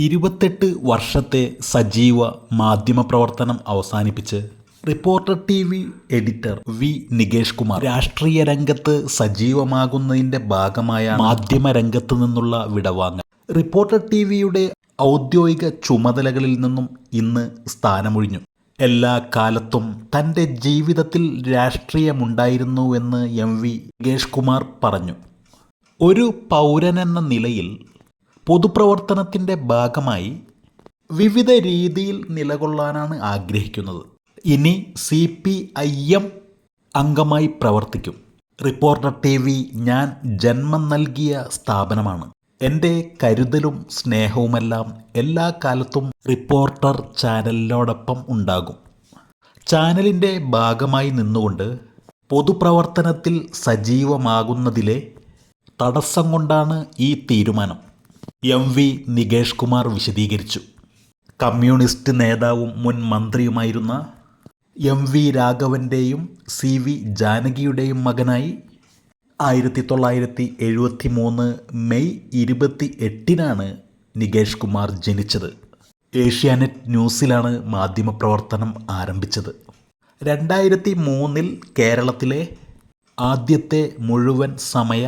28 വർഷത്തെ സജീവ മാധ്യമപ്രവർത്തനം അവസാനിപ്പിച്ച് reporter TV. Editor V. Nikesh Kumar രാഷ്ട്രീയ രംഗത്ത് സജീവമാകുന്നതിൻ്റെ ഭാഗമായ മാധ്യമരംഗത്ത് നിന്നുള്ള വിടവാങ്ങൽ. റിപ്പോർട്ടർ ടി.വിയുടെ ഔദ്യോഗിക ചുമതലകളിൽ നിന്നും ഇന്ന് സ്ഥാനമൊഴിഞ്ഞു. എല്ലാ കാലത്തും തൻ്റെ ജീവിതത്തിൽ രാഷ്ട്രീയമുണ്ടായിരുന്നുവെന്ന് എം.വി. നികേഷ് കുമാർ പറഞ്ഞു. ഒരു പൗരനെന്ന നിലയിൽ പൊതുപ്രവർത്തനത്തിൻ്റെ ഭാഗമായി വിവിധ രീതിയിൽ നിലകൊള്ളാനാണ് ആഗ്രഹിക്കുന്നത്. ഇനി CPIM അംഗമായി പ്രവർത്തിക്കും. Reporter TV. ഞാൻ ജന്മം നൽകിയ സ്ഥാപനമാണ്. എൻ്റെ കരുതലും സ്നേഹവുമെല്ലാം എല്ലാ കാലത്തും റിപ്പോർട്ടർ ചാനലിനോടൊപ്പം ഉണ്ടാകും. ചാനലിൻ്റെ ഭാഗമായി നിന്നുകൊണ്ട് പൊതുപ്രവർത്തനത്തിൽ സജീവമാകുന്നതിലെ തടസ്സം കൊണ്ടാണ് ഈ തീരുമാനം. എം.വി. നികേഷ് കുമാർ വിശദീകരിച്ചു. കമ്മ്യൂണിസ്റ്റ് നേതാവും മുൻ മന്ത്രിയുമായിരുന്ന എം.വി. രാഘവൻ്റെയും C.വി. ജാനകിയുടെയും മകനായി 1973 മെയ് 28-നാണ് നികേഷ് കുമാർ ജനിച്ചത്. ഏഷ്യാനെറ്റ് ന്യൂസിലാണ് മാധ്യമപ്രവർത്തനം ആരംഭിച്ചത്. 2003 കേരളത്തിലെ ആദ്യത്തെ മുഴുവൻ സമയ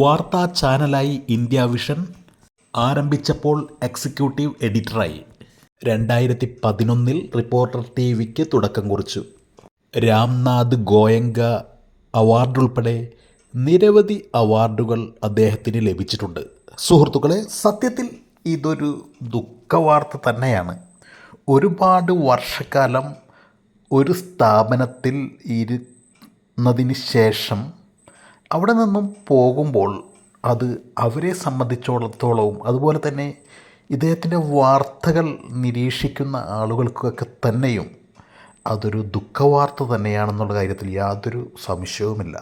വാർത്താ ചാനലായി ഇന്ത്യ വിഷൻ ആരംഭിച്ചപ്പോൾ എക്സിക്യൂട്ടീവ് എഡിറ്ററായി. 2011 റിപ്പോർട്ടർ ടി.വിക്ക് തുടക്കം കുറിച്ചു. രാംനാഥ് ഗോയങ്ക അവാർഡ് ഉൾപ്പെടെ നിരവധി അവാർഡുകൾ അദ്ദേഹത്തിന് ലഭിച്ചിട്ടുണ്ട്. സുഹൃത്തുക്കളെ, സത്യത്തിൽ ഇതൊരു ദുഃഖവാർത്ത തന്നെയാണ്. ഒരുപാട് വർഷക്കാലം ഒരു സ്ഥാപനത്തിൽ ഇരുന്നതിന് ശേഷം അവിടെ നിന്നും പോകുമ്പോൾ അത് അവരെ സംബന്ധിച്ചിടത്തോളവും അതുപോലെ തന്നെ ഇദ്ദേഹത്തിൻ്റെ വാർത്തകൾ നിരീക്ഷിക്കുന്ന ആളുകൾക്കൊക്കെ തന്നെയും അതൊരു ദുഃഖവാർത്ത തന്നെയാണെന്നുള്ള കാര്യത്തിൽ യാതൊരു സംശയവുമില്ല.